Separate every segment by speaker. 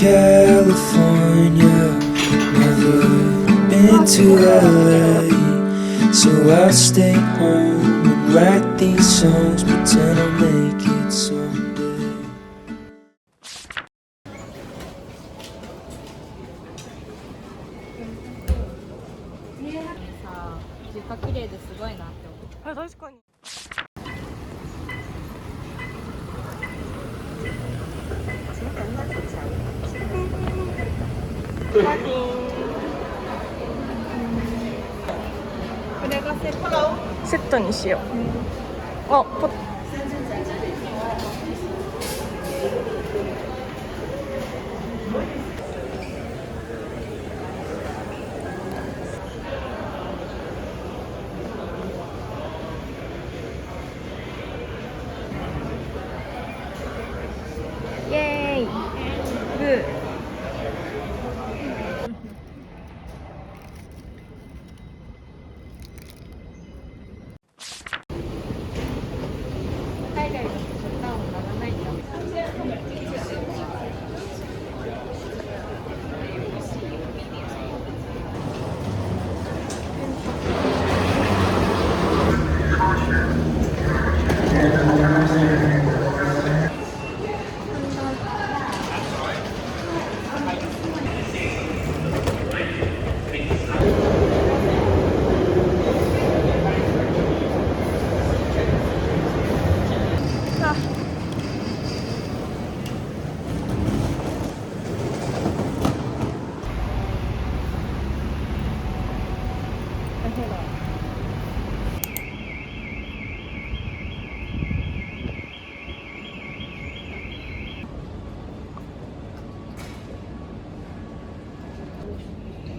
Speaker 1: California, never been to LA, so I'll stay home and write these songs, pretend I'll make it someday.
Speaker 2: さ、床綺麗ですごいなって思う。
Speaker 3: あ、確かに。
Speaker 2: これがセット。
Speaker 3: セットにしよう。あ、ポッ。イエーイ。グー。
Speaker 2: 海外の食感をならないんだ。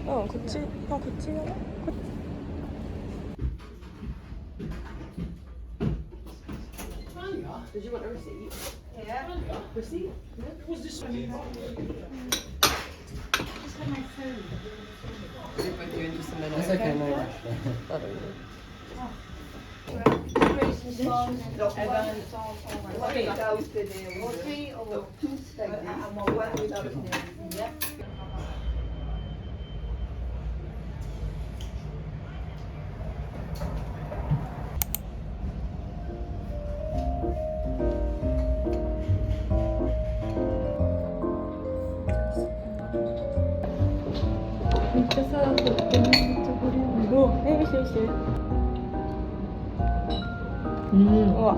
Speaker 3: うん、こっち、あ、こっちだね。
Speaker 4: Did you want a receipt? Yeah. Receipt? Was this one? Just had my phone.
Speaker 5: With you in just a minute.
Speaker 4: It's okay, no rush.
Speaker 3: めっちゃさ、とってもめっちゃボリューム。お、見せて見せて。うわ。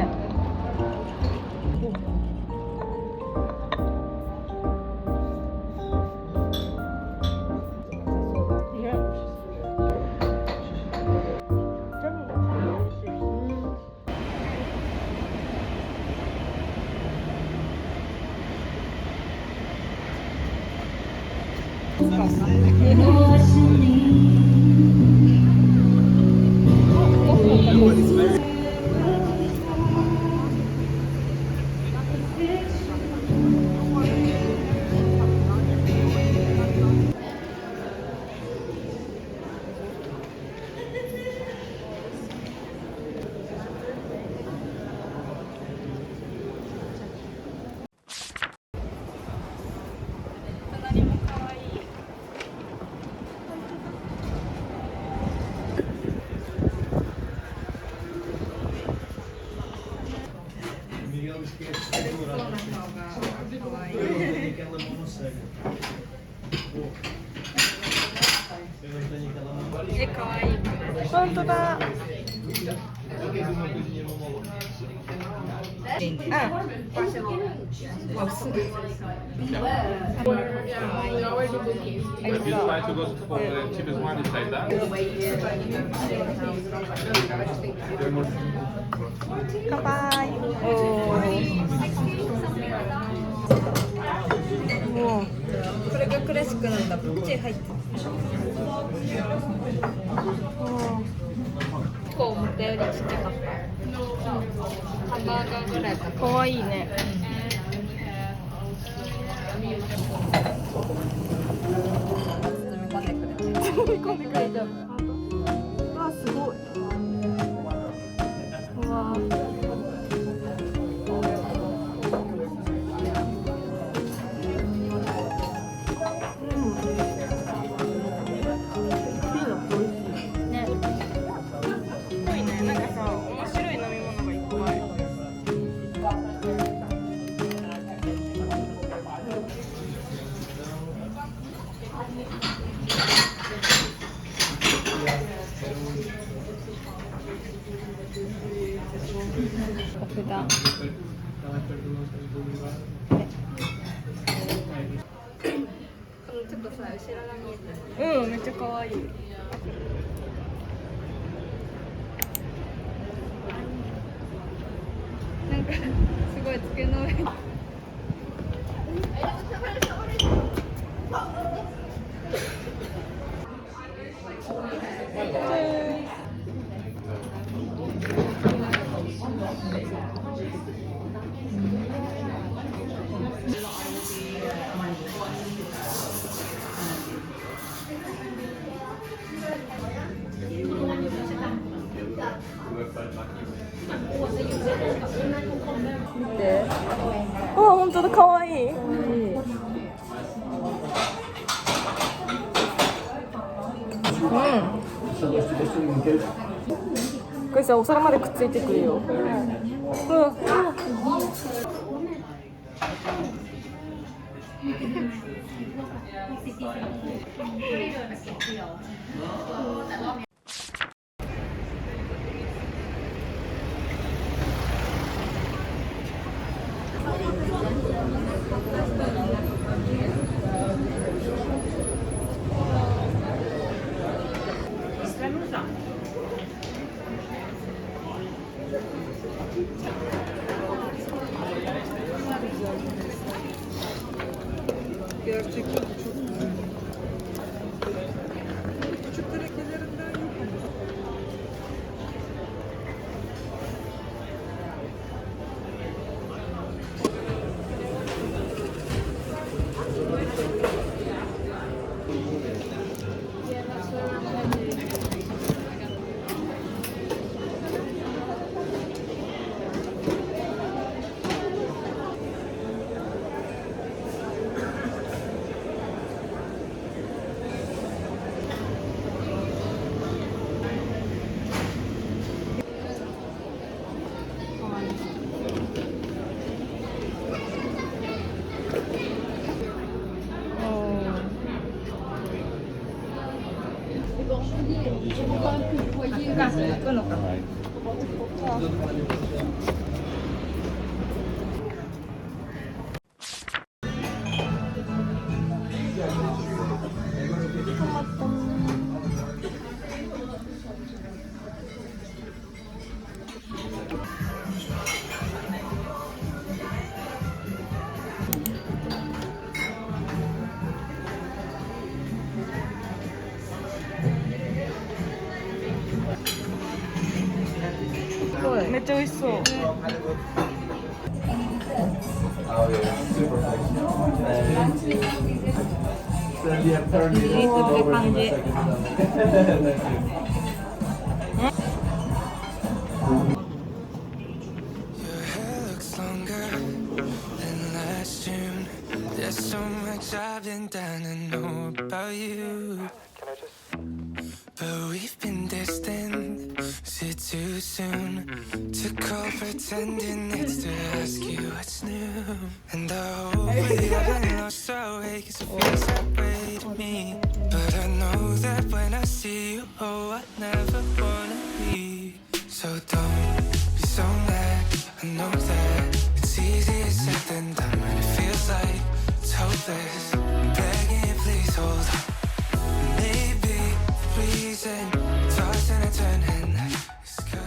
Speaker 2: 隣も可愛い。え、可愛い。
Speaker 3: 本当だ。
Speaker 6: If you try to go for the cheapest one, it's like that.
Speaker 3: 乾杯。おお。
Speaker 2: これがクラシックなんだ。こっち入ってる。結構思ったよりちっちゃかった。ハンバーガーぐらいか。
Speaker 3: 可愛いね。
Speaker 2: 包み込んでくれて。
Speaker 3: 包み込んでくれた。わあ、すごい。うわあ。
Speaker 2: ちょっとさ、後ろが見えてる。
Speaker 3: うん、めっちゃ可愛い。
Speaker 2: なんか、すごい机の上に。
Speaker 3: 見て。あ、本当だ、可愛い。これさ、お皿までくっついてくるよ。
Speaker 4: Gerçekten çok güzel. Küçük terekelerinden yok ama.めっちゃ美味しそう。
Speaker 1: Your hair looks longer than last June. There's so much I've been dying to know about you. But we've been distant, is it too soon to call pretending it's to ask you what's new? And I hope we haven't lost our way, 'cause it feels that way to me. But I know that when I see you, oh, I never wanna leave. So don't be so mad, I know that it's easier said than done, and it feels like it's hopeless. I'm begging you, please hold on. Maybe the reason tossing and turning is 'cause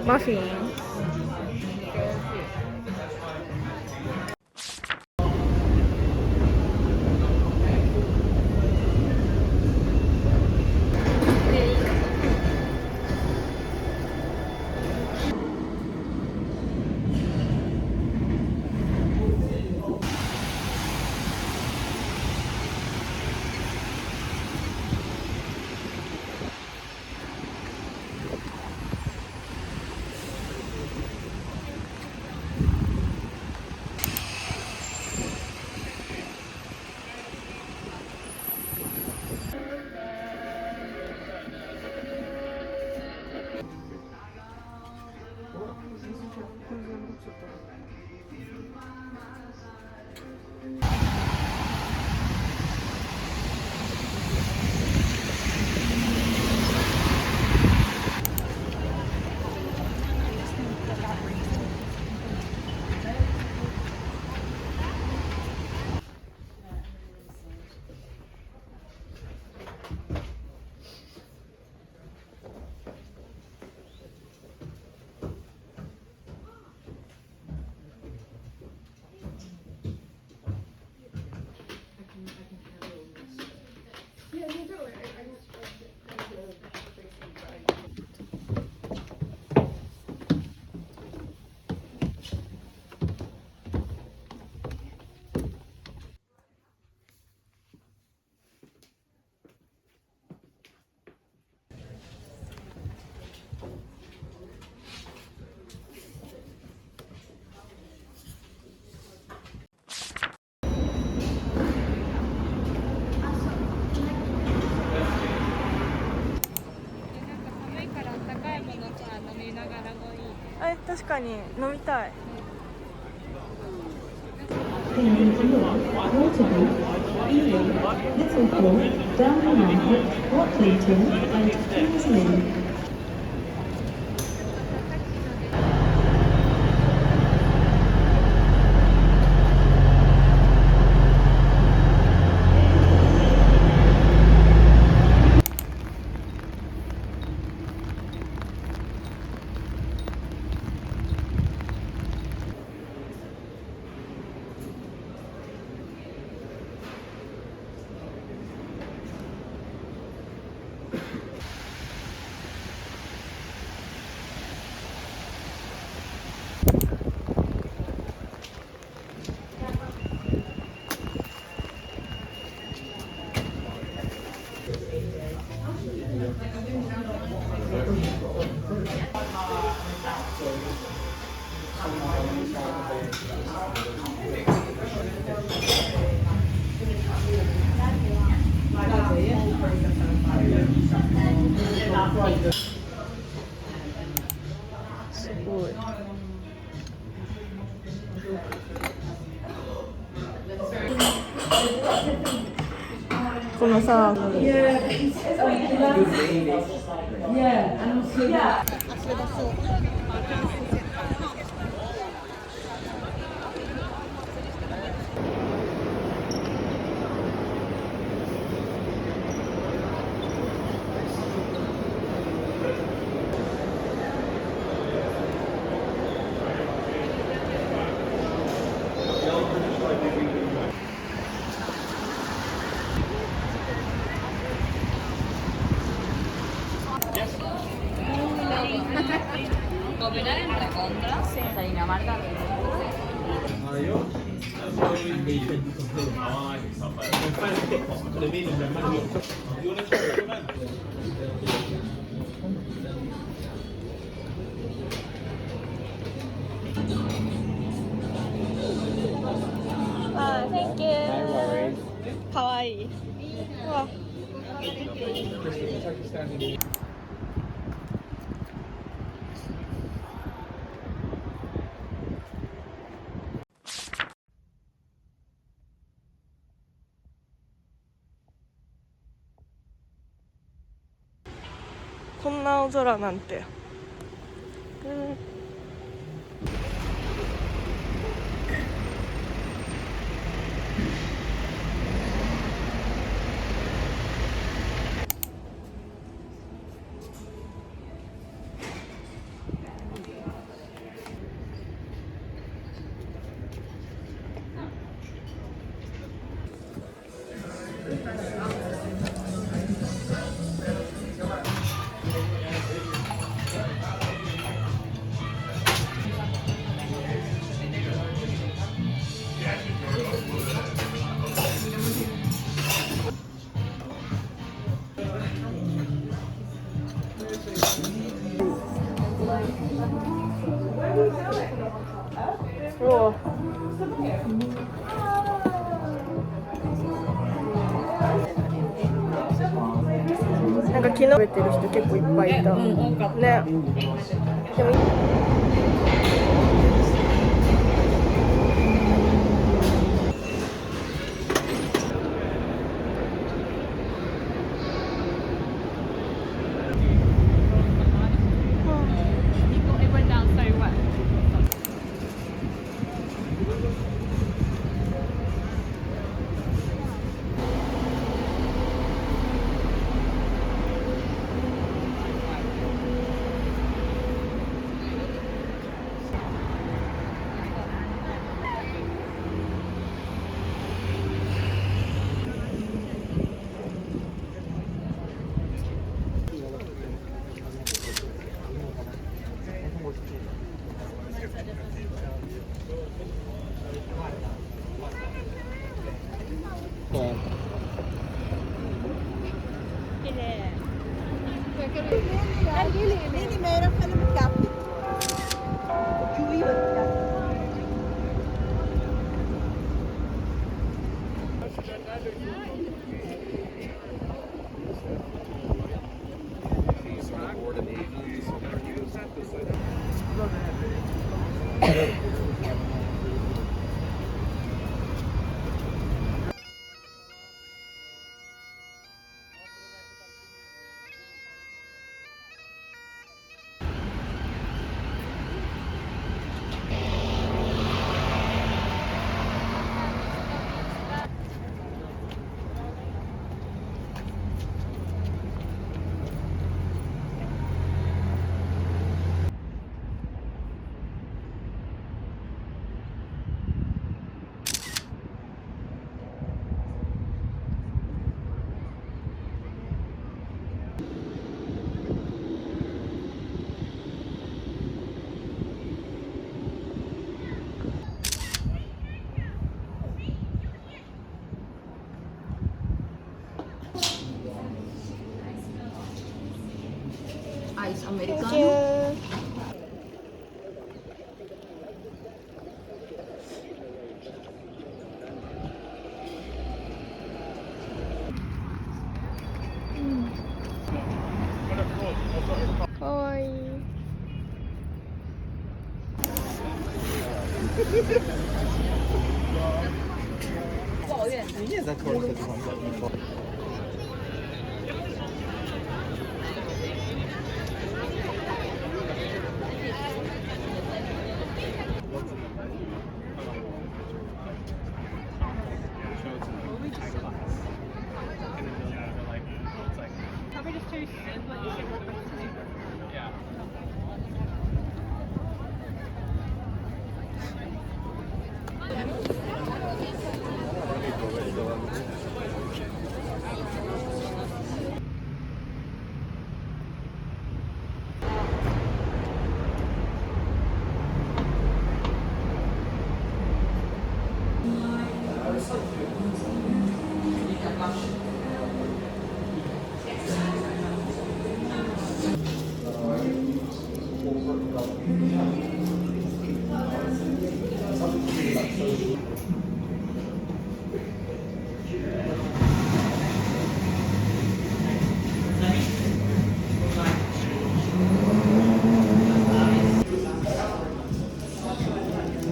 Speaker 3: マフィン。
Speaker 2: 寒いからあったかいものさ飲みながらもいい。
Speaker 3: 確かに飲みたい。すごい。このさ、
Speaker 2: Combinar entre contras, senza Dinamarca.
Speaker 3: Thank you. かわいい。うわ。こんな青空なんて。うわ。なんか昨日食べてる人結構いっぱいいた。ね。でも
Speaker 4: Hindi, meron ka naman kapit. Chewy ba ka?
Speaker 5: Ice Americano.
Speaker 2: Oi.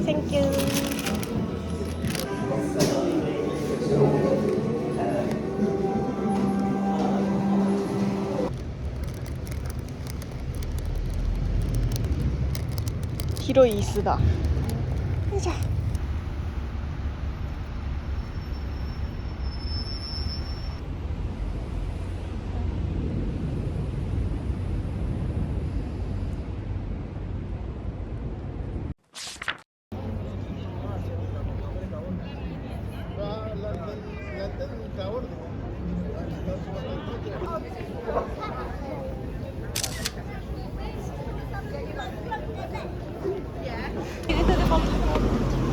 Speaker 2: Thank you. 뒤로 이스다. 자. Into the bottom.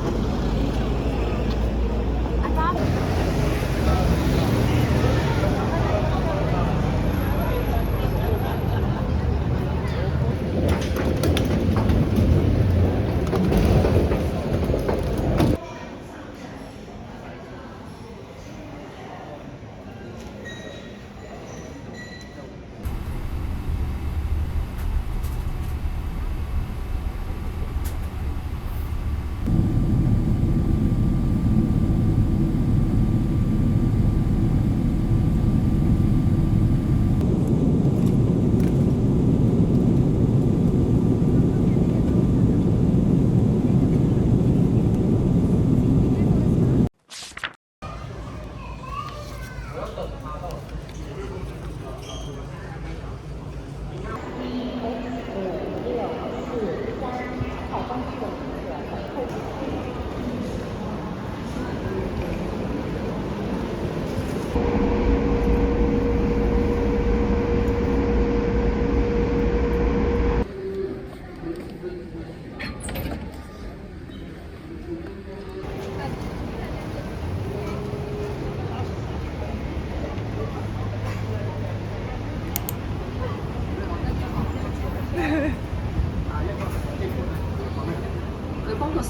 Speaker 3: 牛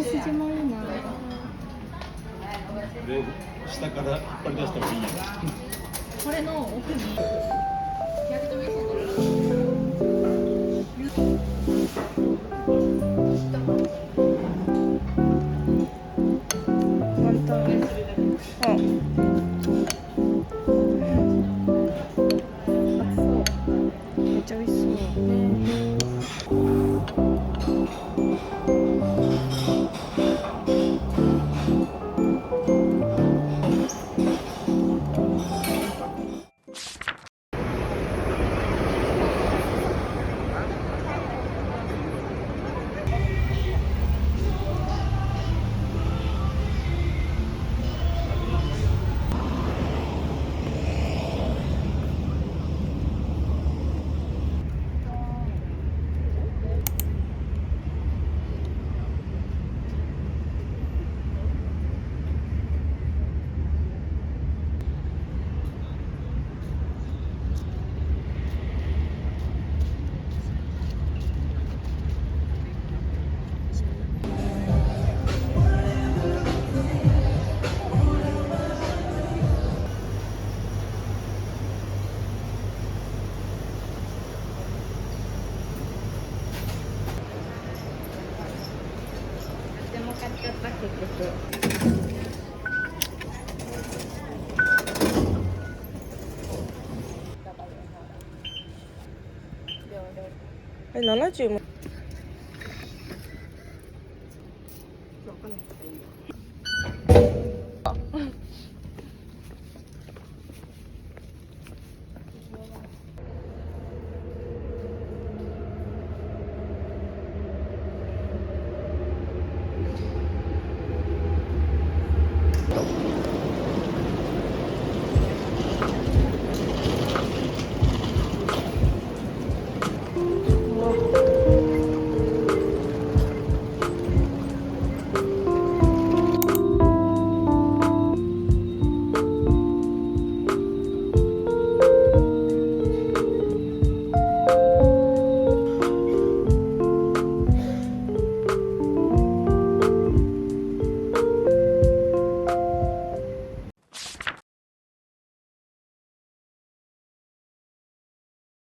Speaker 3: すじもいいな。
Speaker 7: で下から引っ張り出した方がいいよ。
Speaker 5: これの奥に日焼け止めしてる。
Speaker 3: 本当。めっちゃ美味しそう。
Speaker 2: でも買っちゃった結局。
Speaker 3: 70も。
Speaker 2: わかんない。